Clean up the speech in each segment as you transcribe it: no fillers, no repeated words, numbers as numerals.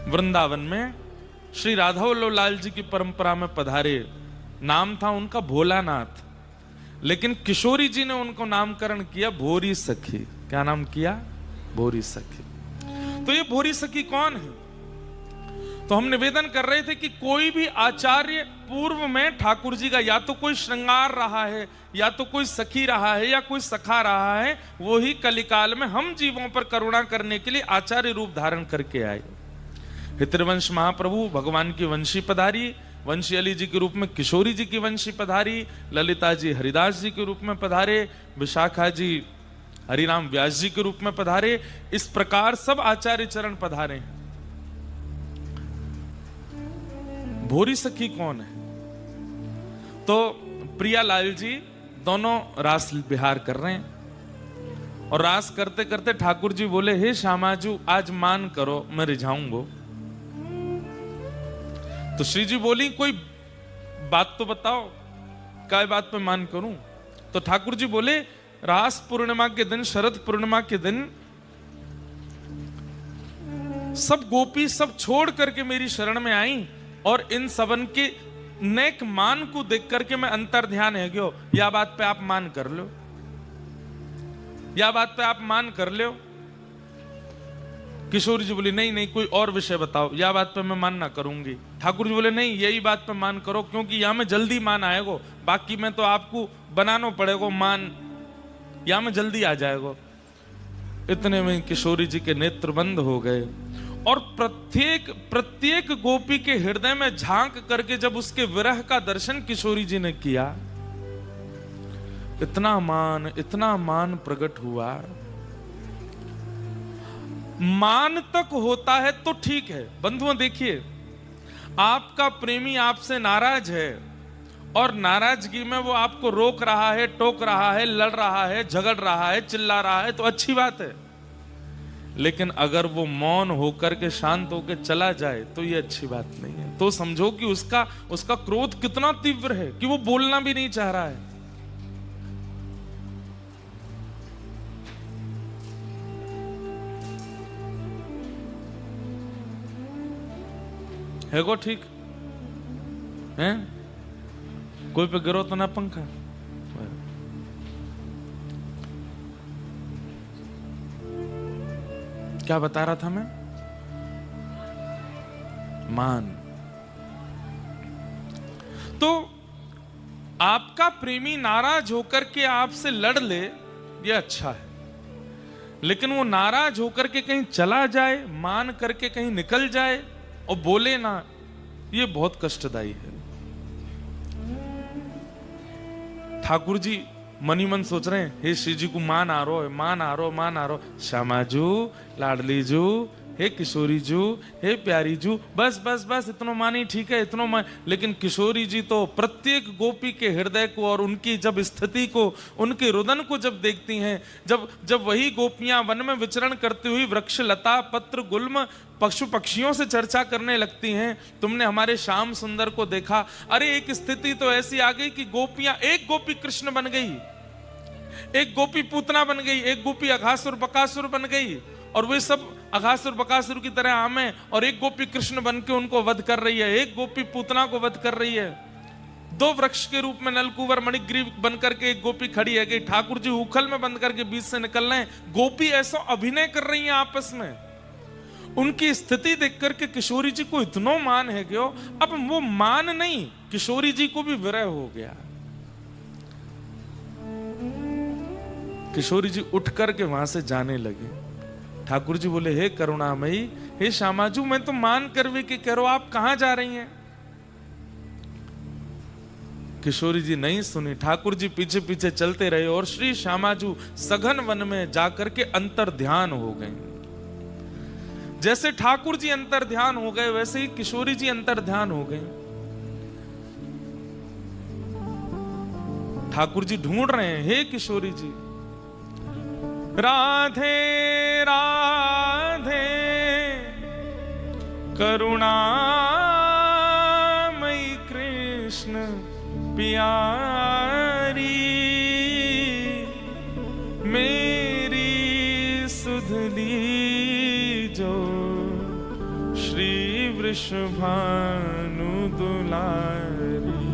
वृंदावन में श्री राधा वल्लभ लाल जी की परंपरा में पधारे। नाम था उनका भोलानाथ, लेकिन किशोरी जी ने उनको नामकरण किया भोरी सखी। क्या नाम किया? भोरी सखी। तो ये भोरी सखी कौन है? तो हम निवेदन कर रहे थे कि कोई भी आचार्य पूर्व में ठाकुर जी का या तो कोई श्रृंगार रहा है, या तो कोई सखी रहा है, या कोई सखा रहा है, वो ही कलिकाल में हम जीवों पर करुणा करने के लिए आचार्य रूप धारण करके आए। हितवंश महाप्रभु भगवान की वंशी पधारी, वंशी अली जी के रूप में किशोरी जी की वंशी पधारी, ललिता जी हरिदास जी के रूप में पधारे, विशाखा जी हरिराम व्यास जी के रूप में पधारे। इस प्रकार सब आचार्य चरण पधारे हैं। भोरी सखी कौन है? तो प्रियालाल जी दोनों रास विहार कर रहे हैं, और रास करते करते ठाकुर जी बोले, हे श्यामाजू आज मान करो, मैं रिझाऊंगा। तो श्री जी बोली, कोई बात तो बताओ, काय बात पे मान करूं? तो ठाकुर जी बोले, रास पूर्णिमा के दिन, शरद पूर्णिमा के दिन सब गोपी सब छोड़ करके मेरी शरण में आई, और इन सबन के नेक मान को देख करके मैं अंतर ध्यान है गयो। या बात पे आप मान कर लो, या बात पे आप मान कर लो। किशोरी जी बोली, नहीं नहीं कोई और विषय बताओ, या बात पे मैं मान ना करूंगी। ठाकुर जी बोले, नहीं यही बात पे मान करो, क्योंकि यहां में जल्दी मान आएगो, बाकी में तो आपको बनाना पड़ेगा मान, यहां में जल्दी आ जाएगा। इतने में किशोरी जी के नेत्र बंद हो गए, और प्रत्येक गोपी के हृदय में झांक करके जब उसके विरह का दर्शन किशोरी जी ने किया, इतना मान प्रकट हुआ। मान तक होता है तो ठीक है बंधुओं, देखिए आपका प्रेमी आपसे नाराज है, और नाराजगी में वो आपको रोक रहा है, टोक रहा है, लड़ रहा है, झगड़ रहा है, चिल्ला रहा है, तो अच्छी बात है। लेकिन अगर वो मौन होकर के शांत होकर चला जाए तो ये अच्छी बात नहीं है। तो समझो कि उसका क्रोध कितना तीव्र है कि वो बोलना भी नहीं चाह रहा है गो ठीक है? कोई पे गिरो तो ना पंखा। क्या बता रहा था मैं? मान। तो आपका प्रेमी नाराज होकर के आपसे लड़ ले, ये अच्छा है, लेकिन वो नाराज होकर के कहीं चला जाए, मान करके कहीं निकल जाए और बोले ना, ये बहुत कष्टदायी है। ठाकुर जी मनी मन सोच रहे हैं, हे श्री जी को मान आ रो, मान आ रो, मान आ रो, श्यामाजू, लाडली जू, हे किशोरी जू, हे प्यारी जू, बस बस बस इतना मान ही ठीक है, इतना मान। लेकिन किशोरी जी तो प्रत्येक गोपी के हृदय को और उनकी जब स्थिति को, उनके रुदन को जब देखती हैं, जब वही गोपियां वन में विचरण करती हुई वृक्ष लता पत्र गुल्म पशु पक्षियों से चर्चा करने लगती हैं, तुमने हमारे श्याम सुंदर को देखा। अरे एक स्थिति तो ऐसी आ गई कि गोपियां, एक गोपी कृष्ण बन गई, एक गोपी पूतना बन गई, एक गोपी अघासुर बकासुर बन गई, और वे सब अघासुर बकासुर की तरह आमे, और एक गोपी कृष्ण बन के उनको वध कर रही है, एक गोपी पूतना को वध कर रही है। दो वृक्ष के रूप में नलकुवर मणिग्रीव बनकर के एक गोपी खड़ी है कि ठाकुर जी उखल में बंद करके बीच से निकल रहे हैं, गोपी ऐसा अभिनय कर रही है आपस में। उनकी स्थिति देख करके किशोरी जी को इतना मान है गयो, अब वो मान नहीं, किशोरी जी को भी विरह हो गया। किशोरी जी उठ करके वहां से जाने लगे। ठाकुर जी बोले, हे करुणामयी, हे श्यामाजू, मैं तो मान करवे के कह रहा हूं, आप कहां जा रही हैं? किशोरी जी नहीं सुनी। ठाकुर जी पीछे पीछे चलते रहे, और श्री श्यामाजू सघन वन में जाकर के अंतर ध्यान हो गए। जैसे ठाकुर जी अंतर ध्यान हो गए, वैसे ही किशोरी जी अंतर ध्यान हो गए। ठाकुर जी ढूंढ रहे हैं, हे किशोरी जी, राधे राधे करुणामयी कृष्ण प्यारी, मेरी सुधली जो श्री वृषभानु दुलारी,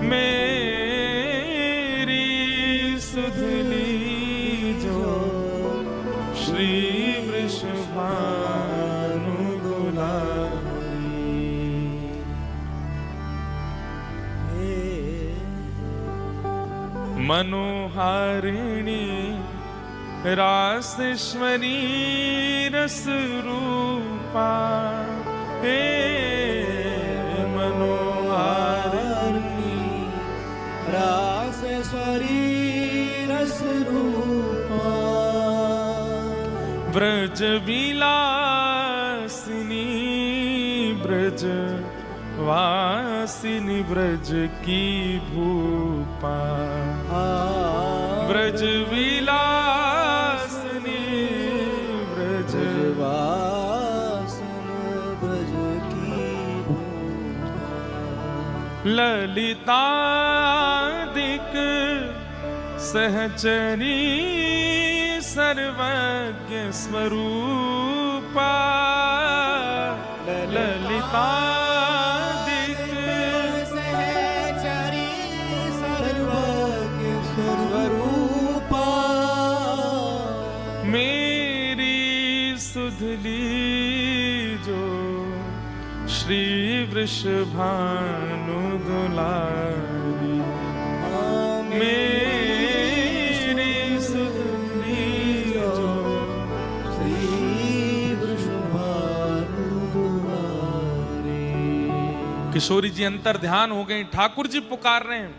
मेरी सुध लीजो श्री वृषभानु दुलारी। मनोहारिणी रासेश्वरी रस रूपा, हे मनोहारिणी रासेश्वरी रस रूपा, ब्रज विलासिनी ब्रज वासिनी ब्रज की भूपा, ब्रज विलासिनी ब्रज वासिनी ब्रज की भूपा, ललितादिक सहचरी सर्वज्ञ स्वरूपा, ललितादिक सहचरी सर्वज्ञ स्वरूपा, मेरी सुध लीजो श्री वृषभानु दुलारी, मेरी सुध लीजो श्री वृषभानु दुलारी। किशोरी जी अंतर ध्यान हो गई, ठाकुर जी पुकार रहे हैं।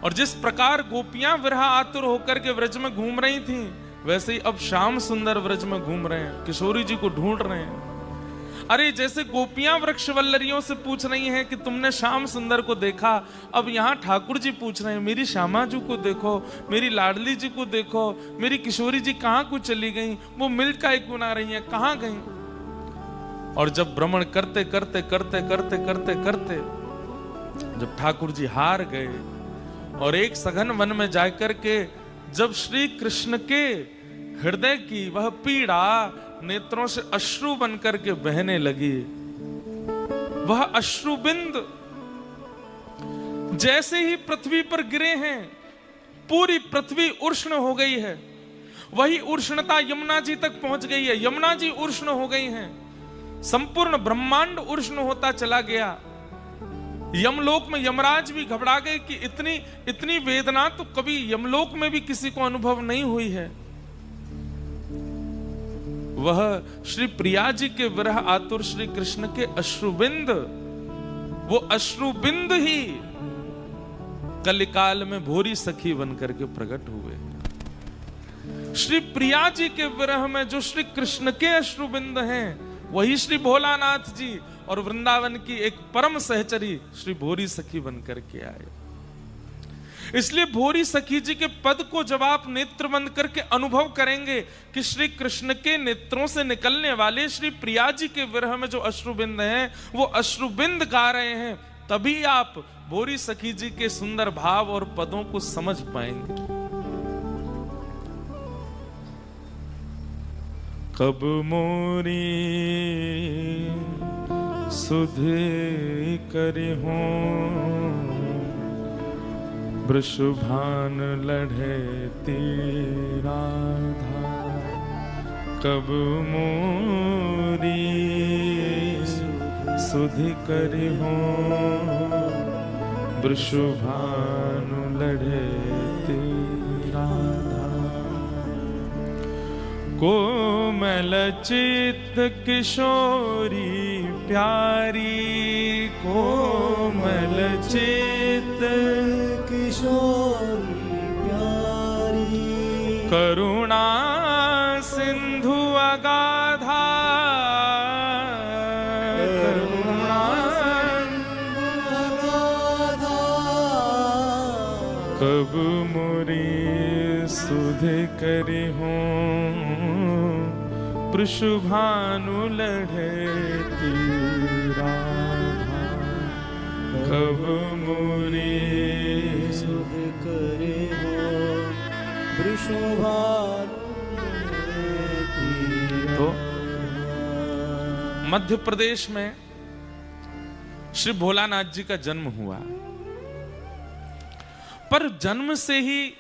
और जिस प्रकार गोपियां विरह आतुर होकर के व्रज में घूम रही थीं, वैसे ही अब श्याम सुंदर व्रज में घूम रहे हैं, किशोरी जी को ढूंढ रहे हैं। अरे जैसे गोपियां वृक्षवल्लरियों से पूछ रही हैं कि तुमने श्याम सुंदर को देखा, अब यहाँ ठाकुर जी पूछ रहे हैं मेरी श्यामा जी को देखो, मेरी लाडली जी को देखो, मेरी किशोरी जी कहाँ को चली गई, वो मिल का एक गुना रही है, कहाँ गई। और जब भ्रमण करते करते करते करते करते करते जब ठाकुर जी हार गए और एक सघन वन में जाकर के जब श्री कृष्ण के हृदय की वह पीड़ा नेत्रों से अश्रु बनकर के बहने लगी, वह अश्रुबिंद जैसे ही पृथ्वी पर गिरे हैं, पूरी पृथ्वी उष्ण हो गई है। वही उष्णता यमुना जी तक पहुंच गई है, यमुना जी उष्ण हो गई हैं, संपूर्ण ब्रह्मांड उष्ण होता चला गया। यमलोक में यमराज भी घबरा गए कि इतनी वेदना तो कभी यमलोक में भी किसी को अनुभव नहीं हुई है। वह श्री प्रिया जी के विरह आतुर श्री कृष्ण के अश्रुबिंद, वो अश्रुबिंद ही कलिकाल में भोरी सखी बनकर के प्रकट हुए। श्री प्रिया जी के विरह में जो श्री कृष्ण के अश्रुबिंद हैं, वही श्री भोलानाथ जी और वृंदावन की एक परम सहचरी श्री भोरी सखी बनकर के आए। इसलिए भोरी सखी जी के पद को जब आप नेत्र बंद करके अनुभव करेंगे कि श्री कृष्ण के नेत्रों से निकलने वाले श्री प्रिया जी के विरह में जो अश्रुबिंद हैं, वो अश्रुबिंद गा रहे हैं, तभी आप भोरी सखी जी के सुंदर भाव और पदों को समझ पाएंगे। कब मोरी सुधे करे हों, वृषभान लढ़े तेरा धार। कब मोरी सुधि करे हों, वृषभान लढ़े तेरा धार। कोमल चित्त किशोरी प्यारी, कोमल चित्त किशोरी प्यारी, करुणा सिंधु अगाधा, करुणा अगाधा। कब मोरी सुधे करे हों, वृषभानु लढ़े तेरा धार। कब मोरी सुध करे हो, वृषभानु लढ़े तेरा। तो मध्य प्रदेश में श्री भोलानाथ जी का जन्म हुआ, पर जन्म से ही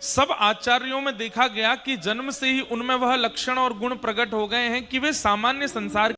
सब आचार्यों में देखा गया कि जन्म से ही उनमें वह लक्षण और गुण प्रकट हो गए हैं कि वे सामान्य संसार